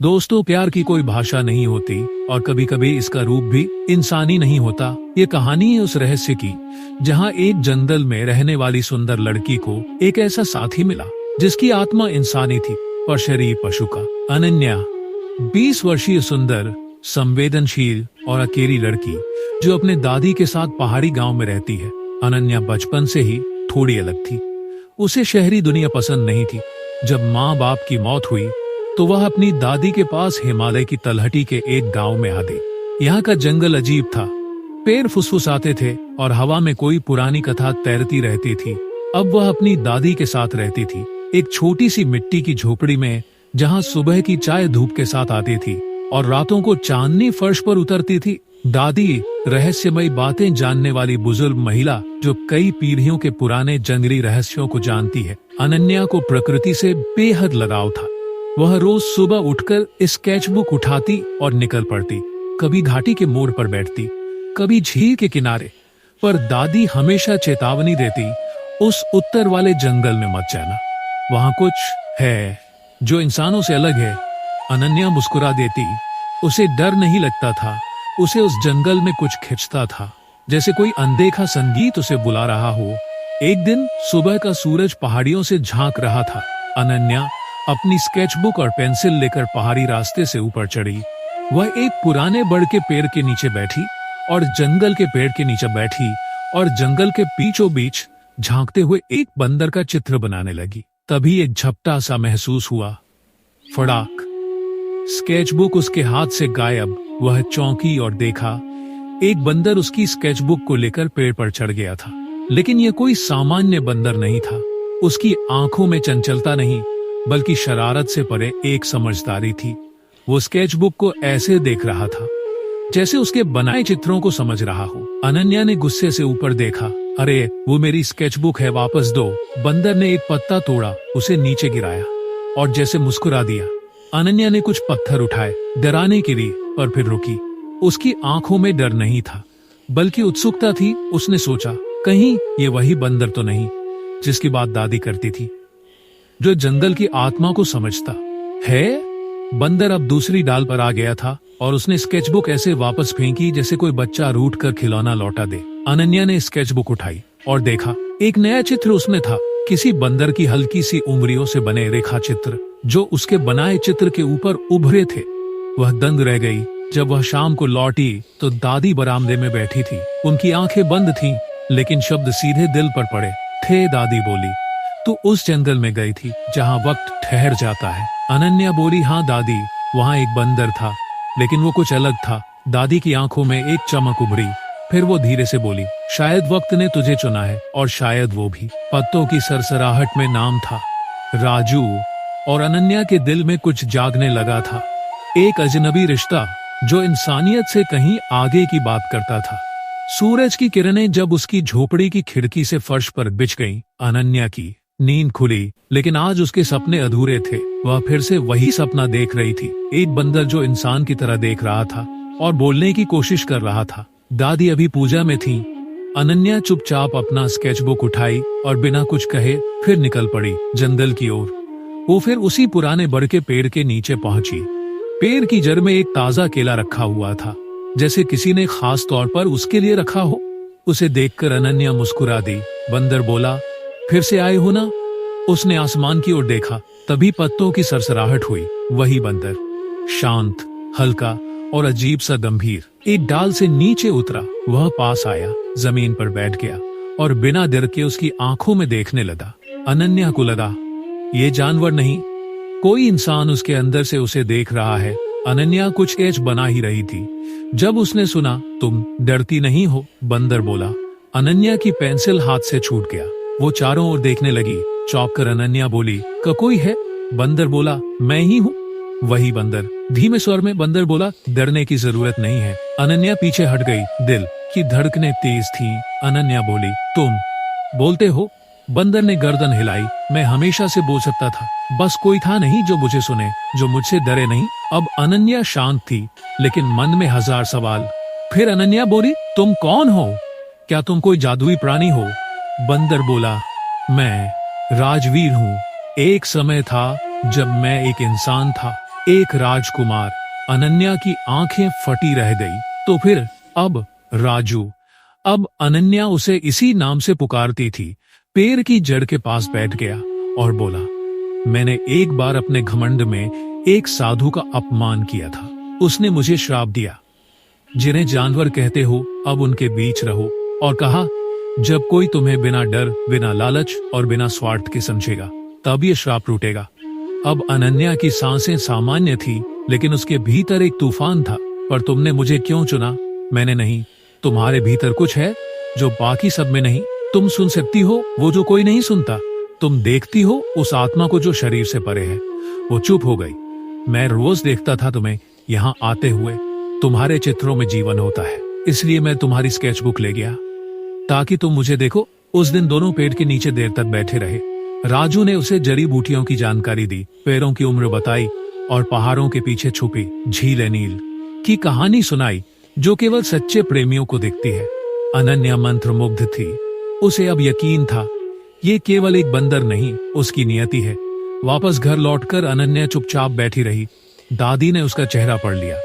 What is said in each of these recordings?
दोस्तों, प्यार की कोई भाषा नहीं होती और कभी कभी इसका रूप भी इंसानी नहीं होता। ये कहानी है उस रहस्य की जहाँ एक जंगल में रहने वाली सुंदर लड़की को एक ऐसा साथी मिला जिसकी आत्मा इंसानी थी पर शरीर पशु का। अनन्या 20 वर्षीय सुंदर, संवेदनशील और अकेली लड़की जो अपने दादी के साथ पहाड़ी गांव में रहती है। अनन्या बचपन से ही थोड़ी अलग थी। उसे शहरी दुनिया पसंद नहीं थी। जब माँ बाप की मौत हुई तो वह अपनी दादी के पास हिमालय की तलहटी के एक गांव में आ गई। यहाँ का जंगल अजीब था। पेड़ फुसफुसाते थे और हवा में कोई पुरानी कथा तैरती रहती थी। अब वह अपनी दादी के साथ रहती थी, एक छोटी सी मिट्टी की झोपड़ी में, जहाँ सुबह की चाय धूप के साथ आती थी और रातों को चांदनी फर्श पर उतरती थी। दादी रहस्यमयी बातें जानने वाली बुजुर्ग महिला जो कई पीढ़ियों के पुराने जंगली रहस्यों को जानती है। अनन्या को प्रकृति से बेहद लगाव था। वह रोज सुबह उठकर स्केचबुक उठाती और निकल पड़ती। कभी घाटी के मोड़ पर बैठती, कभी झील के किनारे। पर दादी हमेशा चेतावनी देती, उस उत्तर वाले जंगल में मत जाना, वहां कुछ है जो इंसानों से अलग है। अनन्या मुस्कुरा देती। उसे डर नहीं लगता था, उसे उस जंगल में कुछ खिंचता था, जैसे कोई अनदेखा संगीत उसे बुला रहा हो। एक दिन सुबह का सूरज पहाड़ियों से झांक रहा था। अनन्या अपनी स्केचबुक और पेंसिल लेकर पहाड़ी रास्ते से ऊपर चढ़ी। वह एक पुराने बड़ के पेड़ के नीचे बैठी और जंगल के पेड़ के नीचे बैठी और जंगल के बीचों बीच झांकते हुए एक बंदर का चित्र बनाने लगी। तभी एक झपटा सा महसूस हुआ। फड़ाक! स्केचबुक उसके हाथ से गायब। वह चौंकी और देखा, एक बंदर उसकी स्केचबुक को लेकर पेड़ पर चढ़ गया था। लेकिन यह कोई सामान्य बंदर नहीं था। उसकी आंखों में चंचलता नहीं, बल्कि शरारत से परे एक समझदारी थी। वो स्केचबुक को ऐसे देख रहा था जैसे उसके बनाए चित्रों को समझ रहा हो। अनन्या ने गुस्से से ऊपर देखा। अरे, वो मेरी स्केचबुक है, वापस दो। बंदर ने एक पत्ता तोड़ा, उसे नीचे गिराया और जैसे मुस्कुरा दिया। अनन्या ने कुछ पत्थर उठाए, डराने के लिए, पर फिर रुकी। उसकी आंखों में डर नहीं था, बल्कि उत्सुकता थी। उसने सोचा, कहीं ये वही बंदर तो नहीं जिसकी बात दादी करती थी, जो जंगल की आत्मा को समझता है। बंदर अब दूसरी डाल पर आ गया था और उसने स्केचबुक ऐसे वापस फेंकी जैसे कोई बच्चा रूठ कर खिलौना लौटा दे। अनन्या ने स्केचबुक उठाई और देखा, एक नया चित्र उसमें था। किसी बंदर की हल्की सी उंगलियों से बने रेखा चित्र जो उसके बनाए चित्र के ऊपर उभरे थे। वह दंग रह गई। जब वह शाम को लौटी तो दादी बरामदे में बैठी थी। उनकी आंखें बंद थीं, लेकिन शब्द सीधे दिल पर पड़े थे। दादी बोली, तू उस जंगल में गई थी जहाँ वक्त ठहर जाता है। अनन्या बोली, हाँ दादी, वहाँ एक बंदर था, लेकिन वो कुछ अलग था। दादी की आंखों में एक चमक उभरी। फिर वो धीरे से बोली, शायद वक्त ने तुझे चुना है और शायद वो भी। पत्तों की सरसराहट में नाम था, राजू। और अनन्या के दिल में कुछ जागने लगा था, एक अजनबी रिश्ता जो इंसानियत से कहीं आगे की बात करता था। सूरज की किरणें जब उसकी झोपड़ी की खिड़की से फर्श पर बिछ गईं, अनन्या की नींद खुली। लेकिन आज उसके सपने अधूरे थे। वह फिर से वही सपना देख रही थी, एक बंदर जो इंसान की तरह देख रहा था और बोलने की कोशिश कर रहा था। दादी अभी पूजा में थी। अनन्या चुपचाप अपना स्केचबुक उठाई और बिना कुछ कहे फिर निकल पड़ी जंगल की ओर। वो फिर उसी पुराने बड़ के पेड़ के नीचे पहुंची। पेड़ की जड़ में एक ताजा केला रखा हुआ था, जैसे किसी ने खास तौर पर उसके लिए रखा हो। उसे देखकर अनन्या मुस्कुरा दी। बंदर बोला, फिर से आए हो ना? उसने आसमान की ओर देखा। तभी पत्तों की सरसराहट हुई। वही बंदर, शांत, हल्का और अजीब सा गंभीर, एक डाल से नीचे उतरा। वह पास आया, जमीन पर बैठ गया और बिना डर के उसकी आंखों में देखने लगा। अनन्या को लगा, ये जानवर नहीं, कोई इंसान उसके अंदर से उसे देख रहा है। अनन्या कुछ एच बना ही रही थी जब उसने सुना, तुम डरती नहीं हो? बंदर बोला। अनन्या की पेंसिल हाथ से छूट गया। वो चारों ओर देखने लगी। चौंक कर अनन्या बोली, कोई है? बंदर बोला, मैं ही हूँ। वही बंदर, धीमे स्वर में बंदर बोला, डरने की जरूरत नहीं है। अनन्या पीछे हट गई। दिल की धड़कनें तेज थीं। अनन्या बोली, तुम बोलते हो? बंदर ने गर्दन हिलाई। मैं हमेशा से बोल सकता था, बस कोई था नहीं जो मुझे सुने, जो मुझसे डरे नहीं। अब अनन्या शांत थी, लेकिन मन में हजार सवाल। फिर अनन्या बोली, तुम कौन हो? क्या तुम कोई जादुई प्राणी हो? बंदर बोला, मैं राजवीर हूँ। एक समय था जब मैं एक इंसान था, एक राजकुमार। अनन्या की आंखें फटी रह गई। तो फिर अब राजू। अब अनन्या उसे इसी नाम से पुकारती थी। पेड़ की जड़ के पास बैठ गया और बोला, मैंने एक बार अपने घमंड में एक साधु का अपमान किया था। उसने मुझे श्राप दिया, जिन्हें जानवर कहते हो अब उनके बीच रहो, और कहा जब कोई तुम्हें बिना डर, बिना लालच और बिना स्वार्थ के समझेगा तब ये श्राप टूटेगा। अब अनन्या की सांसें सामान्य थी, लेकिन उसके भीतर एक तूफान था। पर तुमने मुझे क्यों चुना? मैंने नहीं। तुम्हारे भीतर कुछ है जो बाकी सब में नहीं। तुम सुन सकती हो वो जो कोई नहीं सुनता। तुम देखती हो उस आत्मा को जो शरीर से परे है। वो चुप हो गई। मैं रोज देखता था तुम्हें यहाँ आते हुए। तुम्हारे चित्रों में जीवन होता है, इसलिए मैं तुम्हारी स्केचबुक ले गया ताकि तुम मुझे देखो। उस दिन दोनों पेड़ के नीचे देर तक बैठे रहे। राजू ने उसे जड़ी बूटियों की जानकारी दी, पेड़ों की उम्र बताई और पहाड़ों के पीछे छुपी झील नील की कहानी सुनाई, जो केवल सच्चे प्रेमियों को दिखती है। अनन्या मंत्रमुग्ध थी। उसे अब यकीन था ये केवल एक बंदर नहीं, उसकी नियति है। वापस घर लौटकर अनन्या चुपचाप बैठी रही। दादी ने उसका चेहरा पढ़ लिया।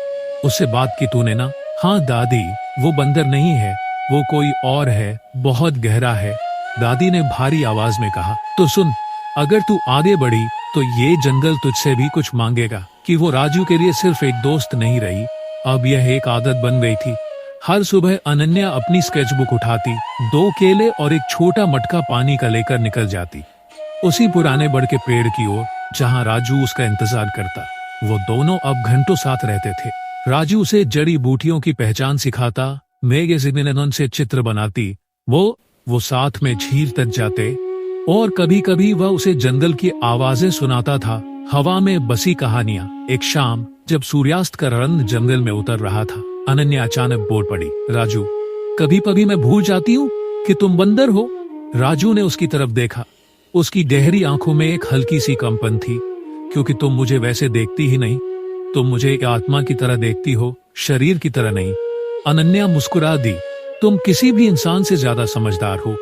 उससे बात की तूने ना? हाँ दादी, वो बंदर नहीं है, वो कोई और है, बहुत गहरा है। दादी ने भारी आवाज में कहा, तो सुन, अगर तू आगे बढ़ी तो ये जंगल तुझसे भी कुछ मांगेगा। कि वो राजू के लिए सिर्फ एक दोस्त नहीं रही, अब यह एक आदत बन गई थी। हर सुबह अनन्या अपनी स्केचबुक उठाती, 2 केले और एक छोटा मटका पानी का लेकर निकल जाती, उसी पुराने बड़ के पेड़ की ओर जहां राजू उसका इंतजार करता। वो दोनों अब घंटों साथ रहते थे। राजू उसे जड़ी बूटियों की पहचान सिखाता, मैगजीन से चित्र बनाती, वो साथ में झील तक जाते, और कभी कभी वह उसे जंगल की आवाजें सुनाता था, हवा में बसी कहानियां। एक शाम जब सूर्यास्त का रंग जंगल में उतर रहा था, अनन्या अचानक बोल पड़ी, राजू, कभी कभी मैं भूल जाती हूँ कि तुम बंदर हो। राजू ने उसकी तरफ देखा। उसकी गहरी आंखों में एक हल्की सी कंपन थी। क्योंकि तुम मुझे वैसे देखती ही नहीं, तुम मुझे एक आत्मा की तरह देखती हो, शरीर की तरह नहीं। अनन्या मुस्कुरा दी, तुम किसी भी इंसान से ज्यादा समझदार हो।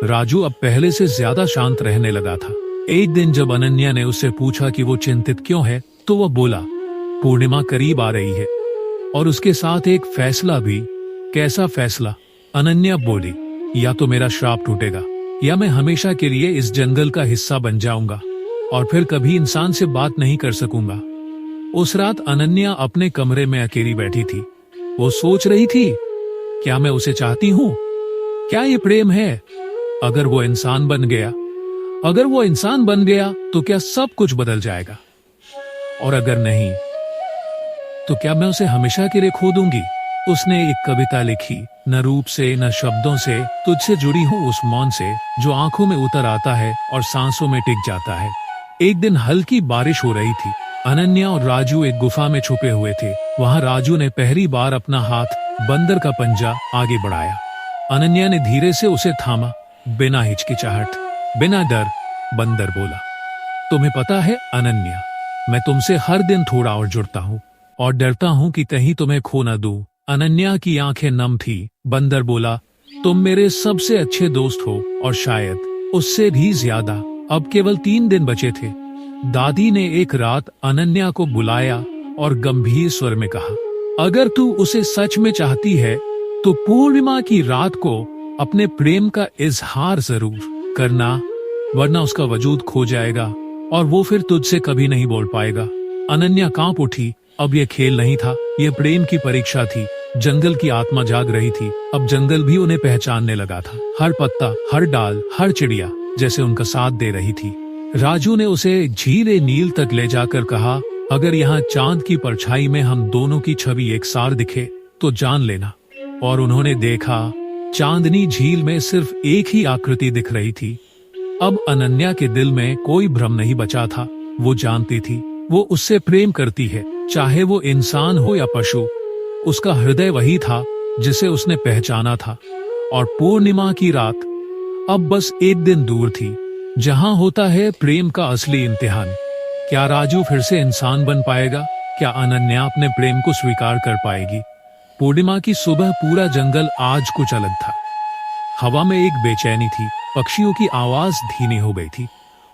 राजू अब पहले से ज्यादा शांत रहने लगा था। एक दिन जब अनन्या ने उससे पूछा कि वो चिंतित क्यों है, तो वह बोला, पूर्णिमा करीब आ रही है और उसके साथ एक फैसला भी। कैसा फैसला? अनन्या बोली, या तो मेरा श्राप टूटेगा या मैं हमेशा के लिए इस जंगल का हिस्सा बन जाऊंगा और फिर कभी इंसान से बात नहीं कर सकूंगा। उस रात अनन्या अपने कमरे में अकेली बैठी थी। वो सोच रही थी, क्या मैं उसे चाहती हूँ? क्या ये प्रेम है? अगर वो इंसान बन गया तो क्या सब कुछ बदल जाएगा? और अगर नहीं तो क्या मैं उसे हमेशा के लिए खो दूंगी? उसने एक कविता लिखी, न रूप से न शब्दों से, तुझसे जुड़ी हूँ उस मौन से जो आंखों में उतर आता है और सांसों में टिक जाता है। एक दिन हल्की बारिश हो रही थी। अनन्या और राजू एक गुफा में छुपे हुए थे। वहां राजू ने पहली बार अपना हाथ बंदर का पंजा आगे बढ़ाया। अनन्या ने धीरे से उसे थामा, बिना हिचकिचाहट, बिना डर। बंदर बोला, तुम्हें पता है अनन्या, मैं तुमसे हर दिन थोड़ा और जुड़ता हूँ और डरता हूँ कि कहीं तुम्हें खो न दूं। अनन्या की आंखें नम थी। बंदर बोला, तुम मेरे सबसे अच्छे दोस्त हो और शायद उससे भी ज्यादा। अब केवल 3 दिन बचे थे। दादी ने एक रात अनन्या को बुलाया और गंभीर स्वर में कहा, अगर तू उसे सच में चाहती है तो पूर्णिमा की रात को अपने प्रेम का इजहार जरूर करना, वरना उसका वजूद खो जाएगा और वो फिर तुझसे कभी नहीं बोल पाएगा। अनन्या कांप उठी। अब यह खेल नहीं था, यह प्रेम की परीक्षा थी। जंगल की आत्मा जाग रही थी। अब जंगल भी उन्हें पहचानने लगा था। हर पत्ता, हर डाल, हर चिड़िया जैसे उनका साथ दे रही थी। राजू ने उसे झील नील तक ले जाकर कहा, अगर यहाँ चांद की परछाई में हम दोनों की छवि एक सार दिखे तो जान लेना। और उन्होंने देखा, चांदनी झील में सिर्फ एक ही आकृति दिख रही थी। अब अनन्या के दिल में कोई भ्रम नहीं बचा था। वो जानती थी वो उससे प्रेम करती है, चाहे वो इंसान हो या पशु। उसका हृदय वही था जिसे उसने पहचाना था। और पूर्णिमा की रात अब बस एक दिन दूर थी, जहां होता है प्रेम का असली इम्तिहान। क्या राजू फिर से इंसान बन पाएगा? क्या अनन्या अपने प्रेम को स्वीकार कर पाएगी? पूर्णिमा की सुबह पूरा जंगल आज कुछ अलग था। हवा में एक बेचैनी थी, पक्षियों की आवाज धीमी हो गई थी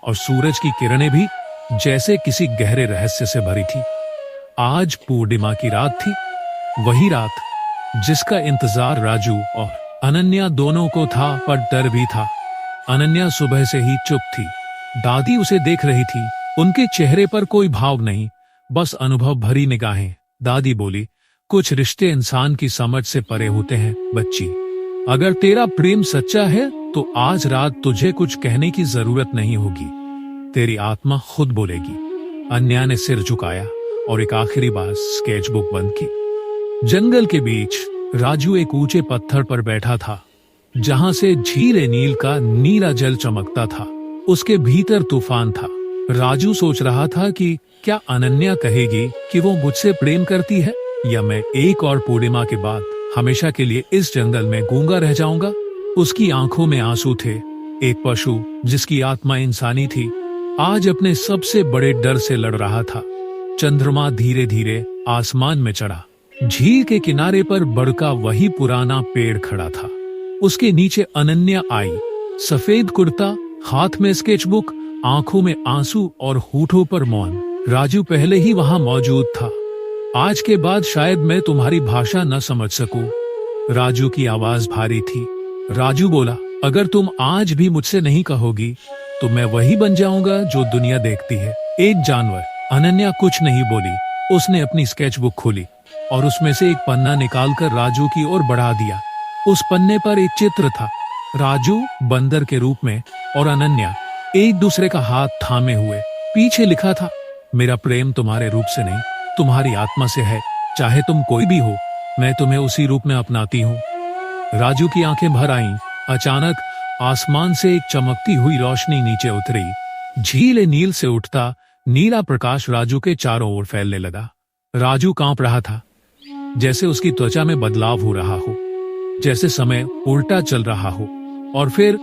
और सूरज की किरणें भी जैसे किसी गहरे रहस्य से भरी थी। आज पूर्णिमा की रात थी, वही रात जिसका इंतजार राजू और अनन्या दोनों को था, पर डर भी था। अनन्या सुबह से ही चुप थी। दादी उसे देख रही थी, उनके चेहरे पर कोई भाव नहीं, बस अनुभव भरी निगाहें। दादी बोली, कुछ रिश्ते इंसान की समझ से परे होते हैं बच्ची। अगर तेरा प्रेम सच्चा है तो आज रात तुझे कुछ कहने की जरूरत नहीं होगी, तेरी आत्मा खुद बोलेगी। अन्या ने सिर झुकाया और एक आखिरी बार स्केचबुक बंद की। जंगल के बीच राजू एक ऊंचे पत्थर पर बैठा था, जहां से झील नील का नीला जल चमकता था। उसके भीतर तूफान था। राजू सोच रहा था कि क्या अनन्या कहेगी कि वो मुझसे प्रेम करती है, या मैं एक और पूर्णिमा के बाद हमेशा के लिए इस जंगल में गूंगा रह जाऊंगा। उसकी आंखों में आंसू थे। एक पशु जिसकी आत्मा इंसानी थी, आज अपने सबसे बड़े डर से लड़ रहा था। चंद्रमा धीरे धीरे आसमान में चढ़ा। झील के किनारे पर बड़का वही पुराना पेड़ खड़ा था। उसके नीचे अनन्या आई, सफेद कुर्ता, हाथ में स्केचबुक, आंखों में आंसू और होठों पर मौन। राजू पहले ही वहां मौजूद था। आज के बाद शायद मैं तुम्हारी भाषा न समझ सकूं। राजू की आवाज भारी थी। राजू बोला, अगर तुम आज भी मुझसे नहीं कहोगी तो मैं वही बन जाऊंगा जो दुनिया देखती है, एक जानवर। अनन्या कुछ नहीं बोली। उसने अपनी स्केचबुक खोली और उसमें से एक पन्ना निकालकर राजू की ओर बढ़ा दिया। उस पन्ने पर एक चित्र था, राजू बंदर के रूप में और अनन्या एक दूसरे का हाथ थामे हुए। पीछे लिखा था, मेरा प्रेम तुम्हारे रूप से नहीं, तुम्हारी आत्मा से है। चाहे तुम कोई भी हो, मैं तुम्हें उसी रूप में अपनाती हूँ। राजू की आंखें भर आईं। अचानक आसमान से एक चमकती हुई रोशनी नीचे उतरी। झील नील से उठता नीला प्रकाश राजू के चारों ओर फैलने लगा। राजू कांप रहा था, जैसे उसकी त्वचा में बदलाव हो रहा हो, जैसे समय उल्टा चल रहा हो। और फिर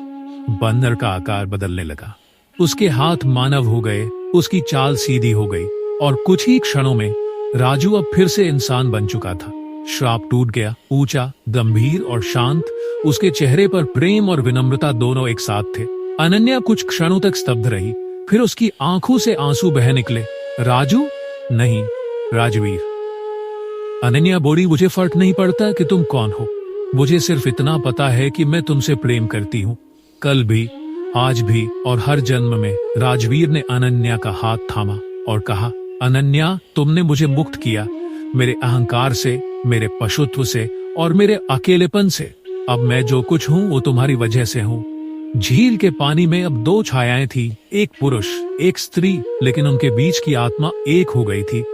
बंदर का आकार बदलने लगा। उसके हाथ मानव हो गए, उसकी चाल सीधी हो गई और कुछ ही क्षणों में राजू अब फिर से इंसान बन चुका था। श्राप टूट गया, ऊंचा, गंभीर और शांत। उसके चेहरे पर प्रेम और विनम्रता दोनों एक साथ थे। अनन्या कुछ क्षणों तक स्तब्ध रही, फिर उसकी आंखों से आंसू बह निकले। राजू नहीं, राजवीर। अनन्या बोली, मुझे फर्क नहीं पड़ता कि तुम कौन हो, मुझे सिर्फ इतना पता है कि मैं तुमसे प्रेम करती हूँ। कल भी, आज भी और हर जन्म में। राजवीर ने अनन्या का हाथ थामा और कहा, अनन्या, तुमने मुझे मुक्त किया, मेरे अहंकार से, मेरे पशुत्व से और मेरे अकेलेपन से। अब मैं जो कुछ हूँ वो तुम्हारी वजह से हूँ। झील के पानी में अब दो छायाएं थी, एक पुरुष, एक स्त्री, लेकिन उनके बीच की आत्मा एक हो गई थी।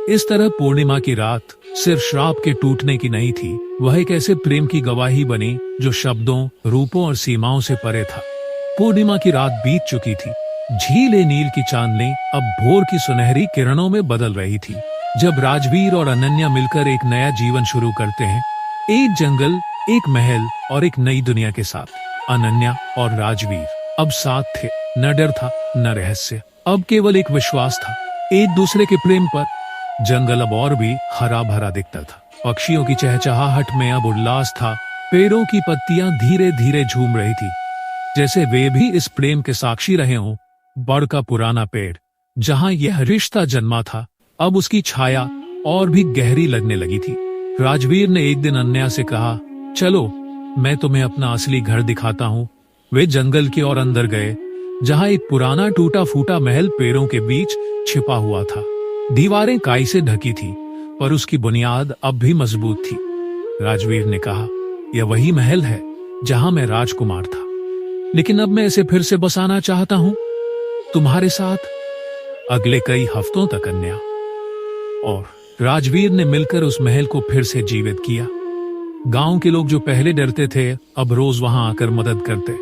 इस तरह पूर्णिमा की रात सिर्फ श्राप के टूटने की नहीं थी, वह एक ऐसे प्रेम की गवाही बनी जो शब्दों, रूपों और सीमाओं से परे था। पूर्णिमा की रात बीत चुकी थी। झील नील की चांदनी अब भोर की सुनहरी किरणों में बदल रही थी। जब राजवीर और अनन्या मिलकर एक नया जीवन शुरू करते हैं, एक जंगल, एक महल और एक नई दुनिया के साथ। अनन्या और राजवीर अब साथ थे। न डर था, न रहस्य, अब केवल एक विश्वास था, एक दूसरे के प्रेम पर। जंगल अब और भी हरा भरा दिखता था। पक्षियों की चहचहाहट में अब उल्लास था। पेड़ों की पत्तियां धीरे धीरे झूम रही थी, जैसे वे भी इस प्रेम के साक्षी रहे हों। बड़ का पुराना पेड़, जहां यह रिश्ता जन्मा था, अब उसकी छाया और भी गहरी लगने लगी थी। राजवीर ने एक दिन अनन्या से कहा, चलो मैं तुम्हें अपना असली घर दिखाता हूँ। वे जंगल की ओर अंदर गए, जहां एक पुराना टूटा फूटा महल पेड़ों के बीच छिपा हुआ था। दीवारें काई से ढकी थी, पर उसकी बुनियाद अब भी मजबूत थी। राजवीर ने कहा, यह वही महल है जहां मैं राजकुमार था, लेकिन अब मैं इसे फिर से बसाना चाहता हूँ, तुम्हारे साथ, अगले कई हफ्तों तक। अन्या और राजवीर ने मिलकर उस महल को फिर से जीवित किया। गांव के लोग जो पहले डरते थे, अब रोज वहां आकर मदद करते।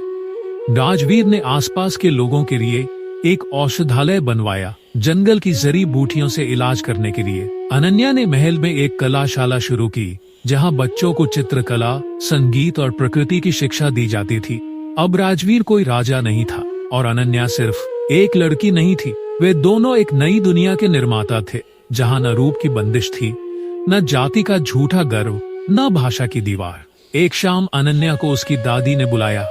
राजवीर ने आसपास के लोगों के लिए एक औषधालय बनवाया, जंगल की जड़ी बूटियों से इलाज करने के लिए। अनन्या ने महल में एक कलाशाला शुरू की, जहां बच्चों को चित्रकला, संगीत और प्रकृति की शिक्षा दी जाती थी। अब राजवीर कोई राजा नहीं था और अनन्या सिर्फ एक लड़की नहीं थी। वे दोनों एक नई दुनिया के निर्माता थे, जहां न रूप की बंदिश थी, न जाति का झूठा गर्व, न भाषा की दीवार। एक शाम अनन्या को उसकी दादी ने बुलाया।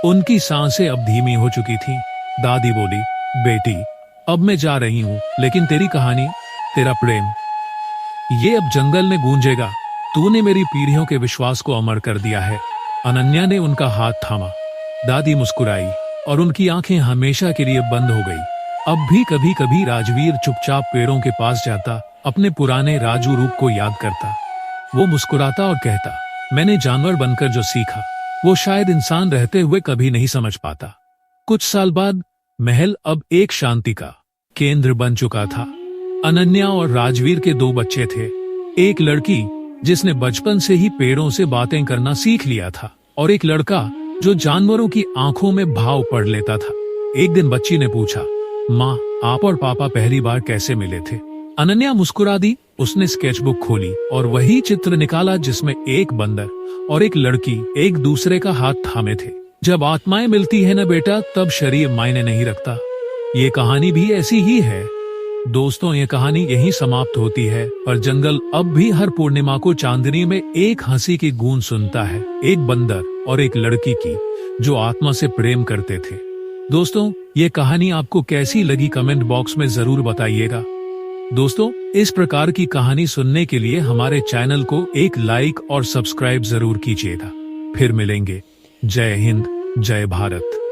उनकी सांसें अब धीमी हो चुकी थीं। दादी बोली, बेटी, अब मैं जा रही हूँ, लेकिन तेरी कहानी, तेरा प्रेम, ये अब जंगल में गूंजेगा। तूने मेरी पीढ़ियों के विश्वास को अमर कर दिया है। अनन्या ने उनका हाथ थामा। दादी मुस्कुराई और उनकी आंखें हमेशा के लिए बंद हो गई। अब भी कभी कभी राजवीर चुपचाप पेड़ों के पास जाता, अपने पुराने राजू रूप को याद करता। वो मुस्कुराता और कहता, मैंने जानवर बनकर जो सीखा वो शायद इंसान रहते हुए कभी नहीं समझ पाता। कुछ साल बाद महल अब एक शांति का केंद्र बन चुका था। अनन्या और राजवीर के 2 बच्चे थे। एक लड़की जिसने बचपन से ही पेड़ों से बातें करना सीख लिया था और एक लड़का जो जानवरों की आंखों में भाव पढ़ लेता था। एक दिन बच्ची ने पूछा, माँ, आप और पापा पहली बार कैसे मिले थे? अनन्या मुस्कुरा दी। उसने स्केचबुक खोली और वही चित्र निकाला जिसमें एक बंदर और एक लड़की एक दूसरे का हाथ थामे थे। जब आत्माएं मिलती है ना बेटा, तब शरीर मायने नहीं रखता। ये कहानी भी ऐसी ही है। दोस्तों, ये कहानी यहीं समाप्त होती है, पर जंगल अब भी हर पूर्णिमा को चांदनी में एक हंसी की गूंज सुनता है, एक बंदर और एक लड़की की जो आत्मा से प्रेम करते थे। दोस्तों, ये कहानी आपको कैसी लगी कमेंट बॉक्स में जरूर बताइएगा। दोस्तों, इस प्रकार की कहानी सुनने के लिए हमारे चैनल को एक लाइक और सब्सक्राइब जरूर कीजिएगा। फिर मिलेंगे। जय हिंद, जय भारत।